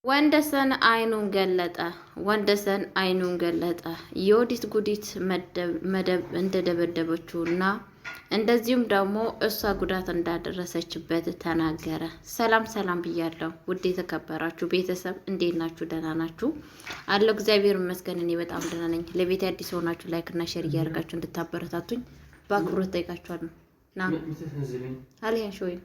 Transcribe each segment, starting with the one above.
ወንደሰን አይኑን ገለጠ። ወንደሰን አይኑን ገለጠ። የወዲት ጉዲት መደብ እንደደበደበችውና እንደዚሁም ደግሞ እሷ ጉዳት እንዳደረሰችበት ተናገረ። ሰላም ሰላም ብያለሁ። ውድ የተከበራችሁ ቤተሰብ እንዴት ናችሁ? ደህና ናችሁ? አለው እግዚአብሔር ይመስገን እኔ በጣም ደህና ነኝ። ለቤት አዲስ ሆናችሁ ላይክ እና ሼር እያደረጋችሁ እንድታበረታቱኝ በአክብሮት ጠይቃችኋለሁ። ና አሊያ ሾይ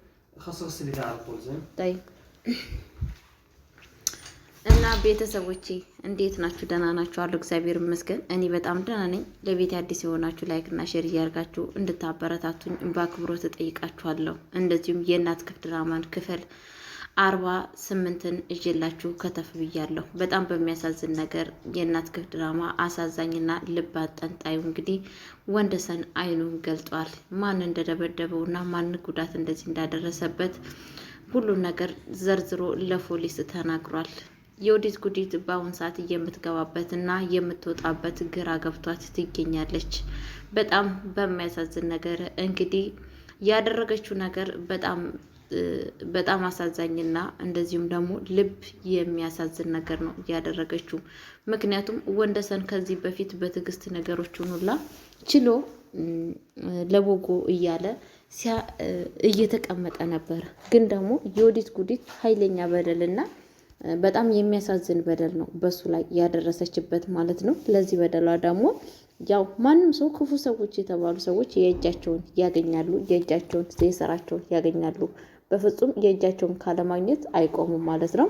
እና ቤተሰቦቼ እንዴት ናችሁ? ደህና ናችሁ? አሉ እግዚአብሔር ይመስገን እኔ በጣም ደህና ነኝ። ለቤት አዲስ የሆናችሁ ላይክ እና ሼር እያደርጋችሁ እንድታበረታቱኝ በአክብሮት እጠይቃችኋለሁ። እንደዚሁም የእናት ክፍል ድራማን ክፍል 48ን እዤላችሁ ከተፍ ብያለሁ። በጣም በሚያሳዝን ነገር የእናት ክፍል ድራማ አሳዛኝና ልብ አንጠልጣዩ እንግዲህ ወንደሰን አይኑን ገልጧል። ማን እንደደበደበውና ማን ጉዳት እንደዚህ እንዳደረሰበት ሁሉን ነገር ዘርዝሮ ለፖሊስ ተናግሯል። የወዲት ጉዲት በአሁን ሰዓት የምትገባበት እና የምትወጣበት ግራ ገብቷት ትገኛለች። በጣም በሚያሳዝን ነገር እንግዲህ ያደረገችው ነገር በጣም አሳዛኝና እንደዚሁም ደግሞ ልብ የሚያሳዝን ነገር ነው ያደረገችው። ምክንያቱም ወንደሰን ከዚህ በፊት በትዕግስት ነገሮችን ሁላ ችሎ ለቦጎ እያለ እየተቀመጠ ነበር። ግን ደግሞ የወዲት ጉዲት ኃይለኛ በደልና በጣም የሚያሳዝን በደል ነው በሱ ላይ ያደረሰችበት ማለት ነው። ለዚህ በደሏ ደግሞ ያው ማንም ሰው ክፉ ሰዎች የተባሉ ሰዎች የእጃቸውን ያገኛሉ፣ የእጃቸውን የስራቸውን ያገኛሉ። በፍጹም የእጃቸውን ካለማግኘት አይቆሙም ማለት ነው።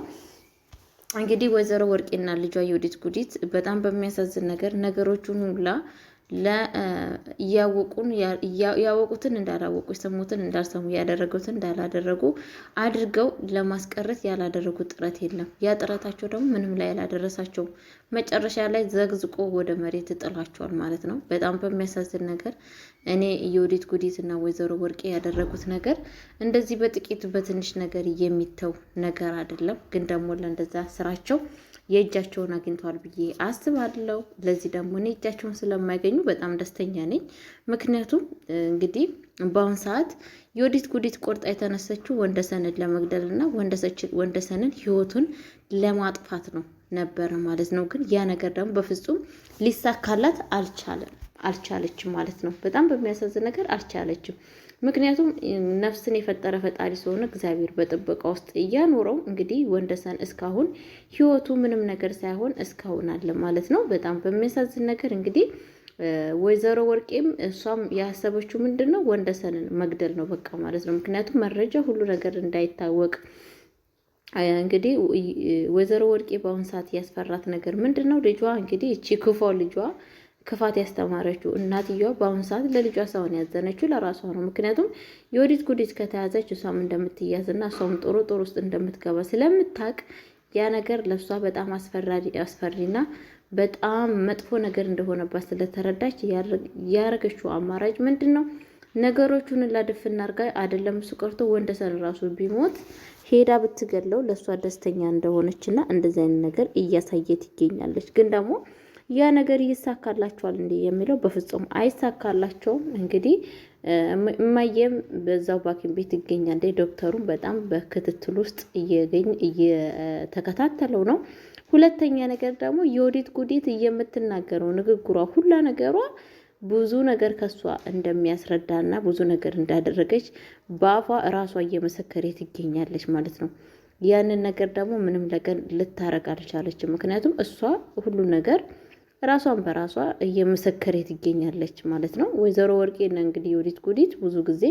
እንግዲህ ወይዘሮ ወርቄና ልጇ የወዲት ጉዲት በጣም በሚያሳዝን ነገር ነገሮቹን ሁላ ያወቁትን እንዳላወቁ የሰሙትን እንዳልሰሙ ያደረጉትን እንዳላደረጉ አድርገው ለማስቀረት ያላደረጉት ጥረት የለም። ያ ጥረታቸው ደግሞ ምንም ላይ ያላደረሳቸውም። መጨረሻ ላይ ዘግዝቆ ወደ መሬት ጥሏቸዋል ማለት ነው። በጣም በሚያሳዝን ነገር እኔ የወዲት ጉዲት እና ወይዘሮ ወርቄ ያደረጉት ነገር እንደዚህ በጥቂት በትንሽ ነገር የሚተው ነገር አይደለም። ግን ደግሞ ለእንደዛ ስራቸው የእጃቸውን አግኝተዋል ብዬ አስባለሁ። ለዚህ ደግሞ እኔ እጃቸውን ስለማያገኙ በጣም ደስተኛ ነኝ። ምክንያቱም እንግዲህ በአሁን ሰዓት የወዲት ጉዲት ቆርጣ የተነሰችው ወንደሰንን ለመግደል እና ወንደሰንን ሕይወቱን ለማጥፋት ነው ነበረ ማለት ነው። ግን ያ ነገር ደግሞ በፍጹም ሊሳካላት አልቻለችም ማለት ነው። በጣም በሚያሳዝን ነገር አልቻለችም። ምክንያቱም ነፍስን የፈጠረ ፈጣሪ ስለሆነ እግዚአብሔር በጥበቃ ውስጥ እያኖረው እንግዲህ ወንደሰን እስካሁን ህይወቱ ምንም ነገር ሳይሆን እስካሁን አለ ማለት ነው። በጣም በሚያሳዝን ነገር እንግዲህ ወይዘሮ ወርቄም እሷም ያሰበችው ምንድን ነው ወንደሰንን መግደል ነው በቃ ማለት ነው። ምክንያቱም መረጃ ሁሉ ነገር እንዳይታወቅ እንግዲህ ወይዘሮ ወርቄ በአሁን ሰዓት ያስፈራት ነገር ምንድን ነው? ልጇ እንግዲህ እቺ ክፉ ልጇ ክፋት ያስተማረችው እናትየዋ በአሁኑ ሰዓት ለልጇ ሳይሆን ያዘነችው ለራሷ ነው። ምክንያቱም የወዲት ጉዲት ከተያዘች እሷም እንደምትያዝና እሷም ጥሩ ውስጥ እንደምትገባ ስለምታውቅ ያ ነገር ለእሷ በጣም አስፈሪና በጣም መጥፎ ነገር እንደሆነባት ስለተረዳች ያረገችው አማራጭ ምንድን ነው? ነገሮቹን ላድፍና አርጋ አይደለም እሱ ቀርቶ ወንደሰን ራሱ ቢሞት ሄዳ ብትገለው ለእሷ ደስተኛ እንደሆነችና እንደዚህ አይነት ነገር እያሳየት ይገኛለች። ግን ደግሞ ያ ነገር ይሳካላቸዋል እንዴ የሚለው በፍጹም አይሳካላቸውም። እንግዲህ እማየም በዛው ባኪም ቤት ይገኛል። ዶክተሩም በጣም በክትትል ውስጥ እየተከታተለው ነው። ሁለተኛ ነገር ደግሞ የወዲት ጉዲት የምትናገረው ንግግሯ ሁላ ነገሯ ብዙ ነገር ከሷ እንደሚያስረዳና ብዙ ነገር እንዳደረገች በአፏ እራሷ እየመሰከረ ትገኛለች ማለት ነው። ያንን ነገር ደግሞ ምንም ነገር ልታረግ አልቻለችም። ምክንያቱም እሷ ሁሉ ነገር ራሷን በራሷ እየመሰከረ ትገኛለች ማለት ነው። ወይዘሮ ወርቄና እንግዲህ የወዲት ጉዲት ብዙ ጊዜ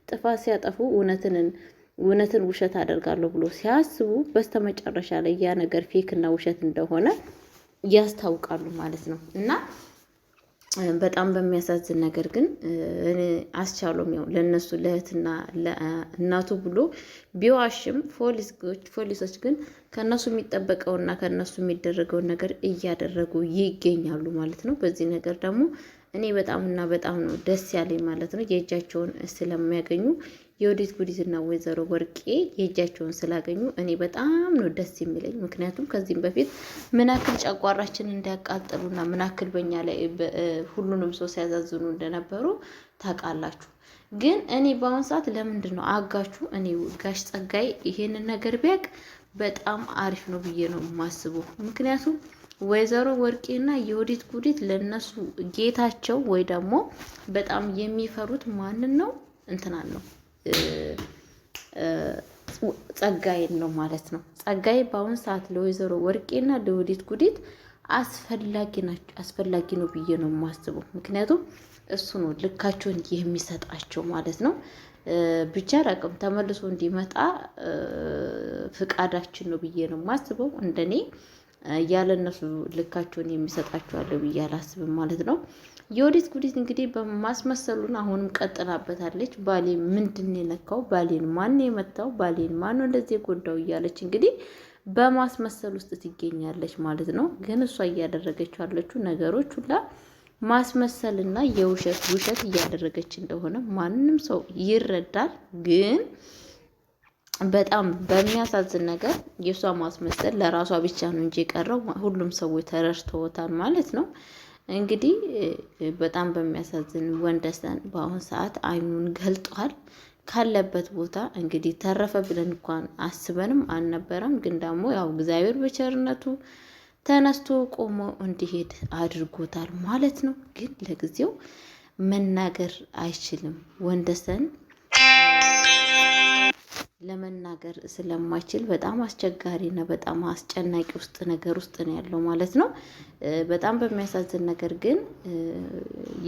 ጥፋት ሲያጠፉ እውነትን ውሸት አደርጋለሁ ብሎ ሲያስቡ በስተመጨረሻ ላይ ያ ነገር ፌክ እና ውሸት እንደሆነ ያስታውቃሉ ማለት ነው። እና በጣም በሚያሳዝን ነገር ግን አስቻሎም ያው ለነሱ ለእህትና ለእናቱ ብሎ ቢዋሽም ፖሊሶች ግን ከነሱ የሚጠበቀውና ከነሱ የሚደረገውን ነገር እያደረጉ ይገኛሉ ማለት ነው። በዚህ ነገር ደግሞ እኔ በጣም ነው ደስ ያለኝ ማለት ነው። የእጃቸውን ስለሚያገኙ የወዲት ጉዲትና ወይዘሮ ወርቄ የእጃቸውን ስላገኙ እኔ በጣም ነው ደስ የሚለኝ። ምክንያቱም ከዚህም በፊት ምናክል ጨጓራችን እንዲያቃጥሉና ምናክል በእኛ ላይ ሁሉንም ሰው ሲያዛዝኑ እንደነበሩ ታውቃላችሁ። ግን እኔ በአሁን ሰዓት ለምንድን ነው አጋቹ እኔ ጋሽ ጸጋይ ይሄንን ነገር ቢያቅ በጣም አሪፍ ነው ብዬ ነው የማስበው። ምክንያቱም ወይዘሮ ወርቄና የወዲት ጉዲት ለነሱ ጌታቸው ወይ ደግሞ በጣም የሚፈሩት ማንን ነው? እንትናን ነው ጸጋዬን ነው ማለት ነው። ጸጋዬ በአሁን ሰዓት ለወይዘሮ ወርቄና ለወዲት ጉዲት አስፈላጊ ነው ብዬ ነው የማስበው። ምክንያቱም እሱ ነው ልካቸውን የሚሰጣቸው ማለት ነው። ብቻ ረቅም ተመልሶ እንዲመጣ ፍቃዳችን ነው ብዬ ነው የማስበው። እንደኔ ያለ እነሱ ልካቸውን የሚሰጣቸዋለሁ ብዬ አላስብም ማለት ነው። የወዲት ጉዲት እንግዲህ በማስመሰሉን አሁንም ቀጥላበታለች። ባሌ ምንድን የነካው? ባሌን ማን የመታው? ባሌን ማን እንደዚህ የጎዳው? እያለች እንግዲህ በማስመሰል ውስጥ ትገኛለች ማለት ነው። ግን እሷ እያደረገችው ያለችው ነገሮች ሁላ ማስመሰልና ውሸት እያደረገች እንደሆነ ማንም ሰው ይረዳል። ግን በጣም በሚያሳዝን ነገር የእሷ ማስመሰል ለራሷ ብቻ ነው እንጂ የቀረው ሁሉም ሰዎች ተረድተውታል ማለት ነው። እንግዲህ በጣም በሚያሳዝን ወንደሰን በአሁን ሰዓት አይኑን ገልጧል ካለበት ቦታ። እንግዲህ ተረፈ ብለን እንኳን አስበንም አልነበረም። ግን ደግሞ ያው እግዚአብሔር በቸርነቱ ተነስቶ ቆሞ እንዲሄድ አድርጎታል ማለት ነው። ግን ለጊዜው መናገር አይችልም ወንደሰን ለመናገር ስለማይችል በጣም አስቸጋሪ እና በጣም አስጨናቂ ነገር ውስጥ ነው ያለው ማለት ነው። በጣም በሚያሳዝን ነገር ግን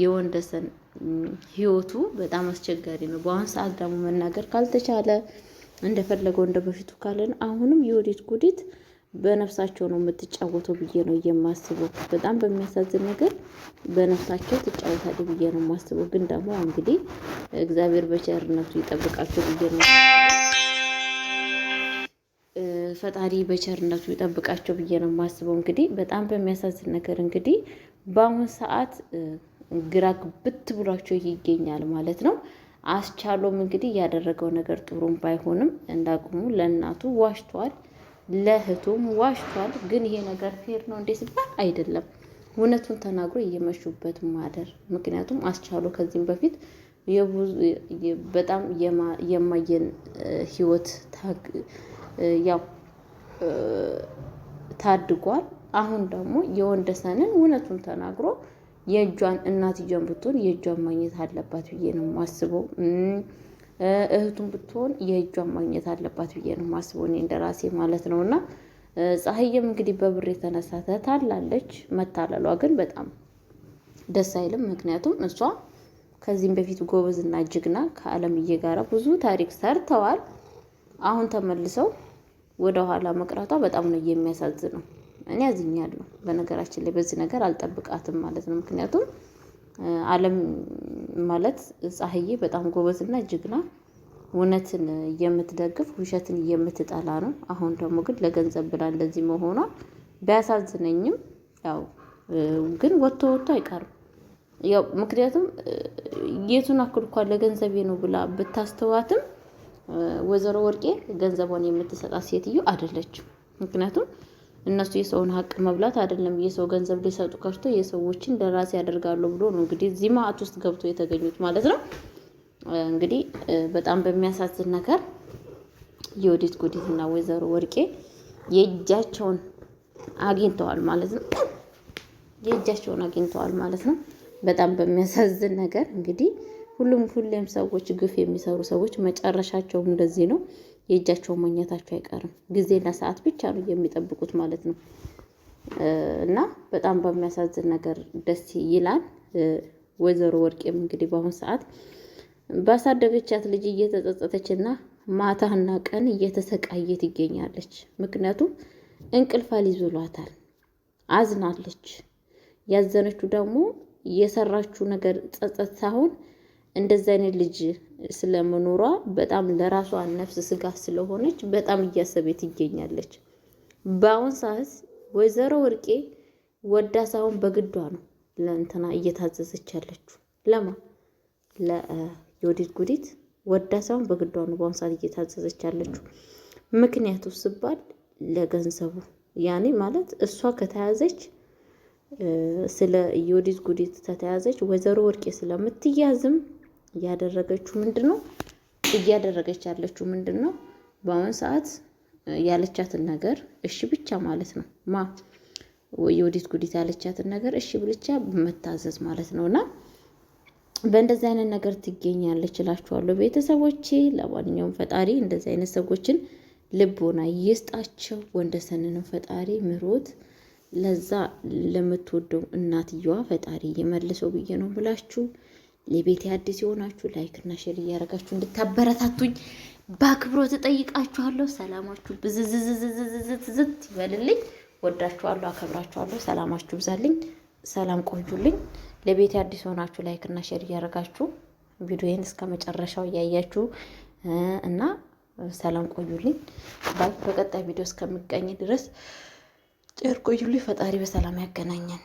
የወንደሰን ህይወቱ በጣም አስቸጋሪ ነው። በአሁን ሰዓት ደግሞ መናገር ካልተቻለ እንደፈለገው እንደ በፊቱ ካለን አሁንም የወዲት ጉዲት በነፍሳቸው ነው የምትጫወተው ብዬ ነው የማስበው። በጣም በሚያሳዝን ነገር በነፍሳቸው ትጫወታለች ብዬ ነው የማስበው። ግን ደግሞ እንግዲህ እግዚአብሔር በቸርነቱ ይጠብቃቸው ብዬ ነው ፈጣሪ በቸርነቱ ይጠብቃቸው ብዬ ነው የማስበው። እንግዲህ በጣም በሚያሳዝን ነገር እንግዲህ በአሁን ሰዓት ግራ ግብት ብሏቸው ይገኛል ማለት ነው። አስቻሎም እንግዲህ ያደረገው ነገር ጥሩም ባይሆንም እንዳቅሙ ለእናቱ ዋሽቷል፣ ለእህቱም ዋሽቷል። ግን ይሄ ነገር ፌር ነው እንዴ ሲባል አይደለም። እውነቱን ተናግሮ እየመሹበት ማደር። ምክንያቱም አስቻሎ ከዚህም በፊት በጣም የማየን ህይወት ያው ታድጓል። አሁን ደግሞ የወንደሰንን እውነቱን ተናግሮ የእጇን እናትየውን ብትሆን የእጇን ማግኘት አለባት ብዬ ነው የማስበው። እህቱን ብትሆን የእጇን ማግኘት አለባት ብዬ ነው የማስበው እኔ እንደራሴ ማለት ነው። እና ፀሐይም እንግዲህ በብር የተነሳ ተታላለች። መታለሏ ግን በጣም ደስ አይልም። ምክንያቱም እሷ ከዚህም በፊት ጎበዝና ጀግና ከአለምዬ ጋራ ብዙ ታሪክ ሰርተዋል። አሁን ተመልሰው ወደ ኋላ መቅረቷ በጣም ነው የሚያሳዝነው። እኔ አዝኛለሁ። በነገራችን ላይ በዚህ ነገር አልጠብቃትም ማለት ነው። ምክንያቱም አለም ማለት ፀሐዬ በጣም ጎበዝና ጀግና እውነትን የምትደግፍ ውሸትን የምትጠላ ነው። አሁን ደግሞ ግን ለገንዘብ ብላ እንደዚህ መሆኗ ቢያሳዝነኝም ያው ግን ወጥቶ አይቀርም። ያው ምክንያቱም የቱን አክል እንኳን ለገንዘቤ ነው ብላ ብታስተዋትም ወይዘሮ ወርቄ ገንዘቧን የምትሰጣት ሴትዮ አይደለችም። ምክንያቱም እነሱ የሰውን ሀቅ መብላት አይደለም የሰው ገንዘብ ሊሰጡ ከርቶ የሰዎችን ለራሴ ያደርጋሉ ብሎ ነው እንግዲህ እዚህ ማዕት ውስጥ ገብቶ የተገኙት ማለት ነው። እንግዲህ በጣም በሚያሳዝን ነገር የወዲት ጉዲትና ወይዘሮ ወርቄ የእጃቸውን አግኝተዋል ማለት ነው። የእጃቸውን አግኝተዋል ማለት ነው። በጣም በሚያሳዝን ነገር እንግዲህ ሁሌም ሰዎች ግፍ የሚሰሩ ሰዎች መጨረሻቸው እንደዚህ ነው። የእጃቸው ማግኘታቸው አይቀርም። ጊዜና ሰዓት ብቻ ነው የሚጠብቁት ማለት ነው። እና በጣም በሚያሳዝን ነገር ደስ ይላል። ወይዘሮ ወርቄም እንግዲህ በአሁን ሰዓት ባሳደገቻት ልጅ እየተጸጸተችና ማታና ቀን እየተሰቃየ ትገኛለች። ምክንያቱም እንቅልፍ አልይዝ ብሏታል። አዝናለች። ያዘነችው ደግሞ የሰራችው ነገር ጸጸት ሳይሆን እንደዚህ አይነት ልጅ ስለመኖሯ በጣም ለራሷ ነፍስ ስጋት ስለሆነች በጣም እያሰበች ትገኛለች። በአሁን ሰዓት ወይዘሮ ወርቄ ወዳ ሳይሆን በግዷ ነው ለእንትና እየታዘዘች ያለችው። ለዮዲት ጉዲት ወዳ ሳይሆን በግዷ ነው በአሁን ሰዓት እየታዘዘች ያለችው። ምክንያቱ ሲባል ለገንዘቡ ያኔ ማለት እሷ ከተያዘች ስለ ዮዲት ጉዲት ተተያዘች ወይዘሮ ወርቄ ስለምትያዝም እያደረገች ያለችው ምንድነው? በአሁን ሰዓት ያለቻትን ነገር እሺ ብቻ ማለት ነው። የወዲት ጉዲት ያለቻትን ነገር እሺ ብቻ መታዘዝ ማለት ነውና በእንደዚህ አይነት ነገር ትገኛለች እላችኋለሁ ቤተሰቦቼ። ለማንኛውም ፈጣሪ እንደዚህ አይነት ሰዎችን ልቦና ይስጣቸው። ወንደሰንንም ፈጣሪ ምሮት ለዛ ለምትወደው እናትየዋ ፈጣሪ ይመልሰው ብዬ ነው ብላችሁ ለቤት አዲስ የሆናችሁ ላይክ እና ሼር እያደረጋችሁ እንድታበረታቱኝ በአክብሮት እጠይቃችኋለሁ። ሰላማችሁ ብዝዝዝዝዝዝት ይበልልኝ። ወዳችኋለሁ፣ አከብራችኋለሁ። ሰላማችሁ ብዛልኝ። ሰላም ቆዩልኝ። ለቤት አዲስ ሆናችሁ ላይክ እና ሼር እያደረጋችሁ ቪዲዮዬን እስከ መጨረሻው እያያችሁ እና ሰላም ቆዩልኝ። በቀጣይ ቪዲዮ እስከሚገኝ ድረስ ጭር ቆዩልኝ። ፈጣሪ በሰላም ያገናኘን።